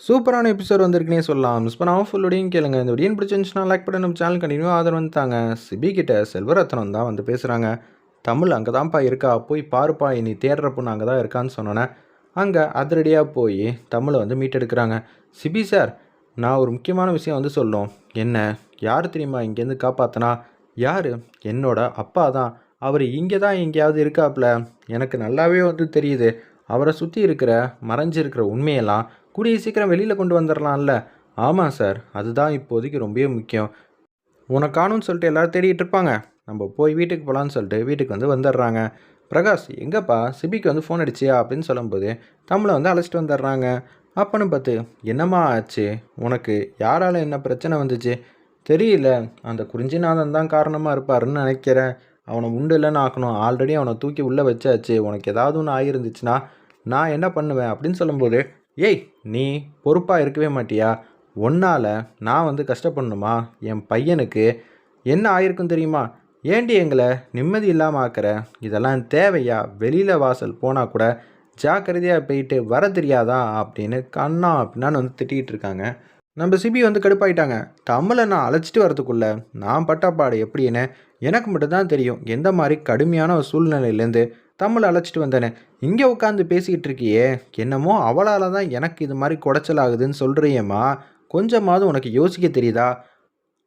சூப்பரான எபிசோட் வந்திருக்குன்னே சொல்லலாம். மிஸ் பண்ணாமல் ஃபுல்லோடையும் கேளுங்க. இந்த வீடியோ பிடிச்சிருந்துச்சுன்னா லைக் பண்ணி நம்ம சேனல் கண்டினியூ ஆதரவு வந்துட்டாங்க. சிபி கிட்ட செல்வரத்னம் தான் வந்து பேசுகிறாங்க. தமிழ் அங்கே தான்ப்பா இருக்கா, போய் பாருப்பா, நீ தேடுற பொண்ணு அங்கே தான் இருக்கான்னு சொன்னோன்னே அங்கே அதிரடியாக போய் தமிழை வந்து மீட்டெடுக்கிறாங்க. சிபி சார், நான் ஒரு முக்கியமான விஷயம் வந்து சொல்லணும். என்ன? யார் தெரியுமா இங்கேருந்து காப்பாற்றினா? யார்? என்னோட அப்பா தான். அவர் இங்கே தான் எங்கேயாவது இருக்காப்புல. எனக்கு நல்லாவே வந்து தெரியுது. அவரை சுற்றி இருக்கிற மறைஞ்சிருக்கிற உண்மையெல்லாம் கூடிய சீக்கிரம் வெளியில் கொண்டு வந்துடலாம்ல. ஆமாம் சார், அதுதான் இப்போதைக்கு ரொம்பவே முக்கியம். உனக்கு காணும்னு சொல்லிட்டு எல்லோரும் தேடிட்டு இருப்பாங்க. நம்ம போய் வீட்டுக்கு போகலான்னு சொல்லிட்டு வீட்டுக்கு வந்து வந்துடுறாங்க. பிரகாஷ், எங்கப்பா சிபிக்கு வந்து ஃபோன் அடிச்சியா அப்படின்னு சொல்லும்போது தமிழை வந்து அழைச்சிட்டு வந்துடுறாங்க. அப்பன்னு பார்த்து, என்னம்மா ஆச்சு உனக்கு? யாரால் என்ன பிரச்சனை வந்துச்சு தெரியல. அந்த குறிஞ்சிநாதன் தான் காரணமாக இருப்பாருன்னு நினைக்கிறேன். அவனை உண்டு இல்லைன்னு ஆக்கணும். ஆல்ரெடி அவனை தூக்கி உள்ளே வச்சாச்சு. உனக்கு ஏதாவது ஒன்று ஆகிருந்துச்சுன்னா நான் என்ன பண்ணுவேன் அப்படின்னு சொல்லும்போது, ஏய், நீ பொறுப்பாக இருக்கவே மாட்டியா? ஒன்னால் நான் வந்து கஷ்டப்படணுமா? என் பையனுக்கு என்ன ஆயிருக்கும் தெரியுமா? ஏண்டி எங்களை நிம்மதி இல்லாமல் ஆக்கிற? இதெல்லாம் தேவையா? வெளியில் வாசல் போனால் கூட ஜாக்கிரதையாக போயிட்டு வர தெரியாதா அப்படின்னு கண்ணா அப்படின்னான்னு வந்து திட்டிகிட்டு இருக்காங்க. நம்ம சிபி வந்து கடுப்பாயிட்டாங்க. தமிழை நான் அழைச்சிட்டு வரதுக்குள்ளே நான் பட்டப்பாடு எப்படின்னு எனக்கு மட்டும்தான் தெரியும். எந்த மாதிரி கடுமையான ஒரு சூழ்நிலையிலேருந்து தமிழை அழைச்சிட்டு வந்தேன்னு இங்கே உட்காந்து பேசிக்கிட்டு இருக்கியே. என்னமோ அவளால் தான் எனக்கு இது மாதிரி குடைச்சல் ஆகுதுன்னு சொல்கிறியேம்மா. கொஞ்சமாவது உனக்கு யோசிக்க தெரியுதா?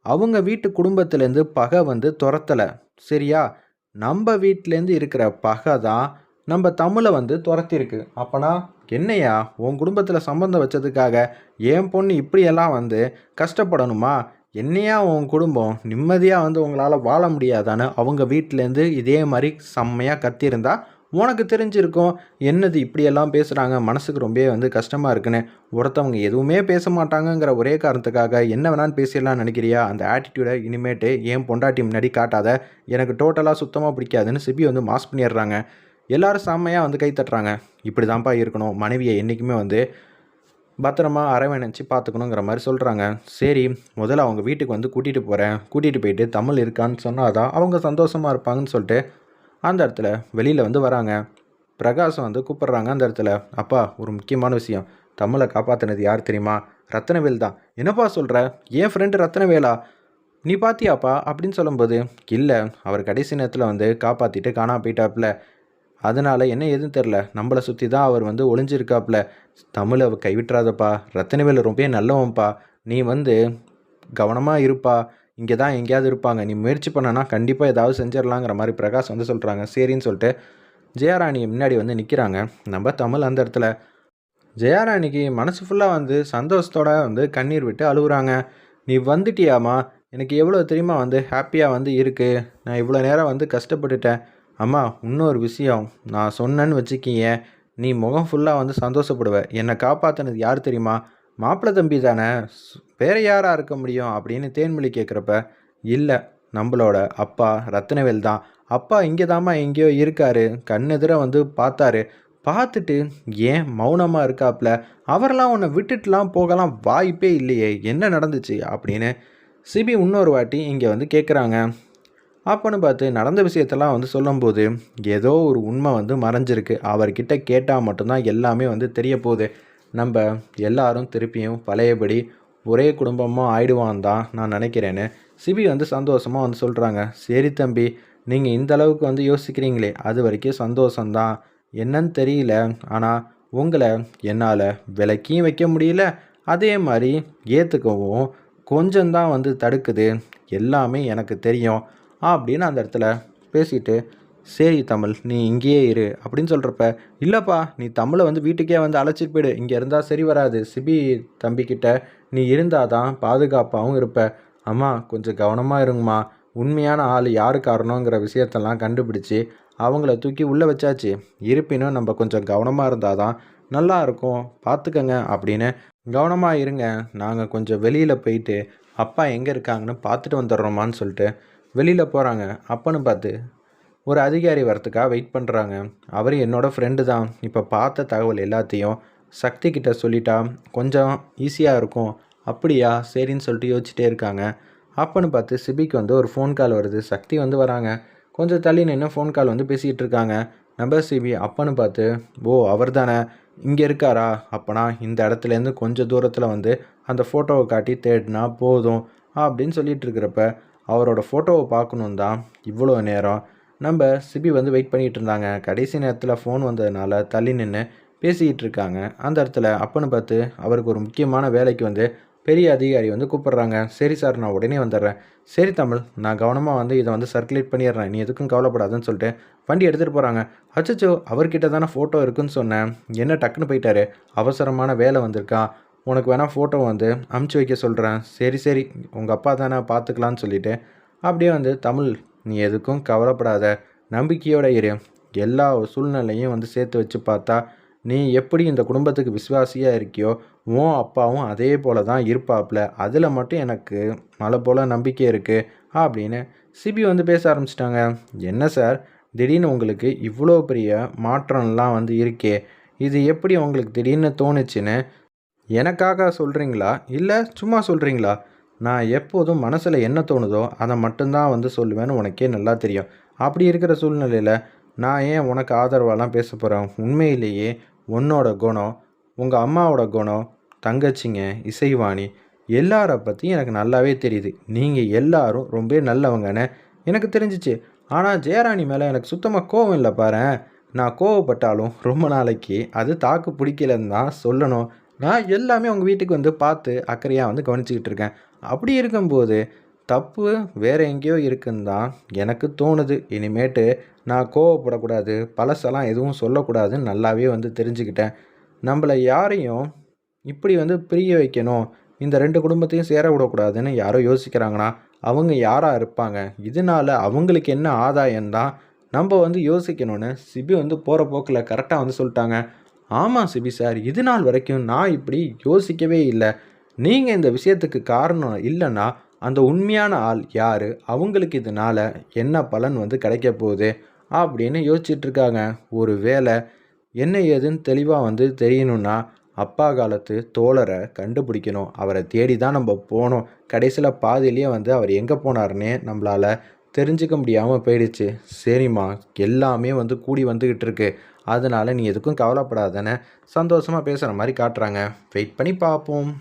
அவங்க வீட்டு குடும்பத்துலேருந்து பகை வந்து துரத்தலை, சரியா? நம்ம வீட்டிலேருந்து இருக்கிற பகை தான் நம்ம தமிழை வந்து துரத்திருக்கு. அப்போனா என்னையா, உன் குடும்பத்தில் சம்மந்தம் வச்சதுக்காக என் பொண்ணு இப்படியெல்லாம் வந்து கஷ்டப்படணுமா? என்னையா உன் குடும்பம் நிம்மதியாக வந்து உங்களால் வாழ முடியாதான்னு அவங்க வீட்டிலேருந்து இதே மாதிரி செம்மையாக கத்தியிருந்தா உனக்கு தெரிஞ்சிருக்கும். என்னது இப்படியெல்லாம் பேசுகிறாங்க, மனசுக்கு ரொம்பவே வந்து கஷ்டமாக இருக்குன்னு. ஒருத்தவங்க எதுவுமே பேச மாட்டாங்கங்கிற ஒரே காரணத்துக்காக என்ன வேணான்னு பேசிடலாம்னு நினைக்கிறியா? அந்த ஆட்டிடியூடை இனிமேட்டு ஏன் பொண்டாட்டி முன்னாடி காட்டாத. எனக்கு டோட்டலாக சுத்தமாக பிடிக்காதுன்னு சிபி வந்து மாஸ் பண்ணிடுறாங்க. எல்லோரும் செம்மையாக வந்து கை தட்டுறாங்க. இப்படி தான்ப்பா இருக்கணும், மனைவியை என்றைக்குமே வந்து பத்திரமா அரவணைச்சி பார்த்துக்கணுங்கிற மாதிரி சொல்கிறாங்க. சரி, முதல்ல அவங்க வீட்டுக்கு வந்து கூட்டிகிட்டு போகிறேன். கூட்டிகிட்டு போயிட்டு தமிழ் இருக்கான்னு சொன்னால் தான் அவங்க சந்தோஷமாக இருப்பாங்கன்னு சொல்லிட்டு அந்த இடத்துல வெளியில் வந்து வராங்க. பிரகாஷம் வந்து கூப்பிட்றாங்க அந்த இடத்துல. அப்பா, ஒரு முக்கியமான விஷயம். தமிழை காப்பாற்றினது யார் தெரியுமா? ரத்னவேல் தான். என்னப்பா சொல்கிற? என் ஃப்ரெண்டு ரத்னவேலா? நீ பார்த்தியாப்பா அப்படின்னு சொல்லும்போது, இல்லை, அவர் கடைசி நேரத்தில் வந்து காப்பாற்றிட்டு காணாம போயிட்டாப்புல. அதனால் என்ன எதுவும் தெரில, நம்மளை சுற்றி தான் அவர் வந்து ஒளிஞ்சிருக்காப்புல. தமிழை கைவிட்டுறாதப்பா. ரத்னவேல் ரொம்பவே நல்லவன்ப்பா. நீ வந்து கவனமாக இருப்பா. இங்கே தான் எங்கேயாவது இருப்பாங்க. நீ முயற்சி பண்ணனா கண்டிப்பாக ஏதாவது செஞ்சிடலாங்கிற மாதிரி பிரகாஷ் வந்து சொல்கிறாங்க. சரின்னு சொல்லிட்டு ஜெயாராணி முன்னாடி வந்து நிற்கிறாங்க நம்ம தமிழ். அந்த இடத்துல ஜெயாராணிக்கு மனசு ஃபுல்லாக வந்து சந்தோஷத்தோடு வந்து கண்ணீர் விட்டு அழுகுறாங்க. நீ வந்துட்டியாம்மா, எனக்கு எவ்வளோ தெரியுமா வந்து ஹாப்பியாக வந்து இருக்குது. நான் இவ்வளோ நேரம் வந்து கஷ்டப்பட்டுட்டேன். அம்மா, இன்னொரு விஷயம் நான் சொன்னேன்னு வச்சுக்கிங்க, நீ முகம் ஃபுல்லாக வந்து சந்தோஷப்படுவ. என்னை காப்பாற்றினது யார் தெரியுமா? மாப்பிள்ளை தம்பி தானே, வேறு யாராக இருக்க முடியும் அப்படின்னு தேன்மொழி கேட்குறப்ப, இல்லை, நம்மளோட அப்பா ரத்னவேல் தான். அப்பா இங்கே தாம்மா எங்கேயோ இருக்காரு. கண்ணெதிர வந்து பார்த்தாரு. பார்த்துட்டு ஏன் மௌனமாக இருக்காப்புல? அவரெல்லாம் உன்னை விட்டுட்டுலாம் போகலாம் வாய்ப்பே இல்லையே. என்ன நடந்துச்சு அப்படின்னு சிபி இன்னொரு வாட்டி இங்கே வந்து கேட்குறாங்க. அப்போன்னு பார்த்து நடந்த விஷயத்தெல்லாம் வந்து சொல்லும்போது ஏதோ ஒரு உண்மை வந்து மறைஞ்சிருக்கு. அவர்கிட்ட கேட்டால் மட்டும்தான் எல்லாமே வந்து தெரிய போகுது. நம்ம எல்லாரும் திருப்பியும் பழையபடி ஒரே குடும்பமாக ஆயிடுவான் தான் நான் நினைக்கிறேன்னு சிபி வந்து சந்தோஷமாக வந்து சொல்கிறாங்க. சரி தம்பி, நீங்கள் இந்த அளவுக்கு வந்து யோசிக்கிறீங்களே, அது வரைக்கும் சந்தோஷம்தான். என்னன்னு தெரியல, ஆனால் உங்களை என்னால் விலக்கியும் வைக்க முடியல, அதே மாதிரி ஏற்றுக்கவும் கொஞ்சம்தான் வந்து தடுக்குது. எல்லாமே எனக்கு தெரியும் அப்படின்னு அந்த இடத்துல பேசிட்டு, சரி தமிழ், நீ இங்கேயே இரு அப்படின்னு சொல்கிறப்ப, இல்லைப்பா, நீ தமிழை வந்து வீட்டுக்கே வந்து அழைச்சிட்டு போயிடு. இங்கே இருந்தால் சரி வராது. சிபி தம்பிக்கிட்ட நீ இருந்தால் தான் பாதுகாப்பாகவும் இருப்ப. அம்மா, கொஞ்சம் கவனமாக இருங்கம்மா. உண்மையான ஆள் யார் காரணங்கிற விஷயத்தெல்லாம் கண்டுபிடிச்சி அவங்கள தூக்கி உள்ளே வச்சாச்சு. இருப்பினும் நம்ம கொஞ்சம் கவனமாக இருந்தால் தான் நல்லா இருக்கும், பார்த்துக்கங்க அப்படின்னு. கவனமாக இருங்க, நாங்கள் கொஞ்சம் வெளியில் போயிட்டு அப்பா எங்கே இருக்காங்கன்னு பார்த்துட்டு வந்துடுறோமான்னு சொல்லிட்டு வெளியில் போகிறாங்க. அப்பன்னு பார்த்து ஒரு அதிகாரி வரத்துக்காக வெயிட் பண்ணுறாங்க. அவர் என்னோடய ஃப்ரெண்டு தான். இப்போ பார்த்த தகவல் எல்லாத்தையும் சக்தி கிட்ட சொல்லிட்டா கொஞ்சம் ஈஸியாக இருக்கும். அப்படியா, சரின்னு சொல்லிட்டு யோசிச்சுட்டே இருக்காங்க. அப்பன்னு பார்த்து சிபிக்கு வந்து ஒரு ஃபோன் கால் வருது. சக்தி வந்து வராங்க. கொஞ்சம் தள்ளி நின்று ஃபோன் கால் வந்து பேசிக்கிட்டு இருக்காங்க நம்ம சிபி. அப்பன்னு பார்த்து, ஓ அவர் தானே, இங்கே இருக்காரா? அப்பனா இந்த இடத்துலேருந்து கொஞ்சம் தூரத்தில் வந்து அந்த ஃபோட்டோவை காட்டி தேடினா போதும் அப்படின்னு சொல்லிட்டு இருக்கிறப்ப, அவரோட ஃபோட்டோவை பார்க்கணும் தான் இவ்வளோ நேரம் நம்ம சிபி வந்து வெயிட் பண்ணிகிட்டு இருந்தாங்க. கடைசி நேரத்தில் ஃபோன் வந்ததுனால தள்ளி நின்று பேசிக்கிட்டு இருக்காங்க. அந்த இடத்துல அப்பன்னு பார்த்து அவருக்கு ஒரு முக்கியமான வேலைக்கு வந்து பெரிய அதிகாரி வந்து கூப்பிடுறாங்க. சரி சார், நான் உடனே வந்துடுறேன். சரி தமிழ், நான் கவனமாக வந்து இதை வந்து சர்க்குலேட் பண்ணிடுறேன், நீ எதுக்கும் கவலைப்படாதுன்னு சொல்லிட்டு வண்டி எடுத்துகிட்டு போகிறாங்க. அச்சச்சோ, அவர்கிட்ட தானே ஃபோட்டோ இருக்குன்னு சொன்னேன், என்ன டக்குன்னு போயிட்டாரு, அவசரமான வேலை வந்திருக்கான், உனக்கு வேணால் ஃபோட்டோ வந்து அமுச்சு வைக்க சொல்கிறேன். சரி சரி, உங்கள் அப்பா தானே, பார்த்துக்கலான்னு சொல்லிவிட்டு அப்படியே வந்து தமிழ், நீ எதுக்கும் கவலைப்படாத, நம்பிக்கையோட இரு, எல்லா சூழ்நிலையும் வந்து சேர்த்து வச்சு பார்த்தா நீ எப்படி இந்த குடும்பத்துக்கு விசுவாசியாக இருக்கியோ உன் அப்பாவும் அதே போல தான் இருப்பாப்புல, அதில் மட்டும் எனக்கு மலை போல் நம்பிக்கை இருக்குது அப்படின்னு சிபி வந்து பேச ஆரம்பிச்சிட்டாங்க. என்ன சார், திடீர்னு உங்களுக்கு இவ்வளோ பெரிய மாற்றம்லாம் வந்து இருக்கே, இது எப்படி உங்களுக்கு திடீர்னு தோணுச்சுன்னு எனக்காக சொல்கிறீங்களா, இல்லை சும்மா சொல்கிறீங்களா? நான் எப்போதும் மனசில் என்ன தோணுதோ அதை மட்டும்தான் வந்து சொல்லுவேன்னு உனக்கே நல்லா தெரியும். அப்படி இருக்கிற சூழ்நிலையில் நான் ஏன் உனக்கு ஆதரவாலாம் பேச போகிறேன்? உண்மையிலேயே உன்னோட குணம், உங்கள் அம்மாவோட குணம், தங்கச்சிங்க, இசைவாணி எல்லார பற்றியும் எனக்கு நல்லாவே தெரியுது. நீங்கள் எல்லாரும் ரொம்ப நல்லவங்கன்னு எனக்கு தெரிஞ்சிச்சு. ஆனால் ஜெயராணி மேலே எனக்கு சுத்தமாக கோவம் இல்லை பாரேன். நான் கோவப்பட்டாலும் ரொம்ப நாளைக்கு அது தாக்கு பிடிக்கலன்னு தான் சொல்லணும். நான் எல்லாமே உங்கள் வீட்டுக்கு வந்து பார்த்து அக்கறையாக வந்து கவனிச்சிக்கிட்டு இருக்கேன். அப்படி இருக்கும்போது தப்பு வேறு எங்கேயோ இருக்குன்னு தான் எனக்கு தோணுது. இனிமேட்டு நான் கோவப்படக்கூடாது, பழசெல்லாம் எதுவும் சொல்லக்கூடாதுன்னு நல்லாவே வந்து தெரிஞ்சுக்கிட்டேன். நம்மளை யாரையும் இப்படி வந்து பிரிய வைக்கணும், இந்த 2 குடும்பத்தையும் சேர விடக்கூடாதுன்னு யாரோ யோசிக்கிறாங்கன்னா அவங்க யாராக இருப்பாங்க? இதனால அவங்களுக்கு என்ன ஆதாயம் தான் நம்ம வந்து யோசிக்கணும்னு சிபி வந்து போகிற போக்கில் கரெக்டாக வந்து சொல்லிட்டாங்க. ஆமாம் சிபி சார், இது நாள் வரைக்கும் நான் இப்படி யோசிக்கவே இல்லை. நீங்கள் இந்த விஷயத்துக்கு காரணம் இல்லைன்னா அந்த உண்மையான ஆள் யார், அவங்களுக்கு இதனால் என்ன பலன் வந்து கிடைக்க போகுது அப்படின்னு யோசிச்சுட்ருக்காங்க. ஒரு வேளை என்ன ஏதுன்னு தெளிவாக வந்து தெரியணும்னா அப்பா காலத்து தோழரை கண்டுபிடிக்கணும், அவரை தேடி தான் நம்ம போனோம். கடைசியில் பாதியிலேயே வந்து அவர் எங்கே போனார்னே நம்மளால் தெரிஞ்சுக்க முடியாமல் போயிடுச்சு. சரிம்மா, எல்லாமே வந்து கூடி வந்துக்கிட்டு இருக்கு, அதனால் நீ எதுக்கும் கவலைப்படாதன்னு சந்தோஷமாக பேசுகிற மாதிரி காட்டுறாங்க. வெயிட் பண்ணி பார்ப்போம்.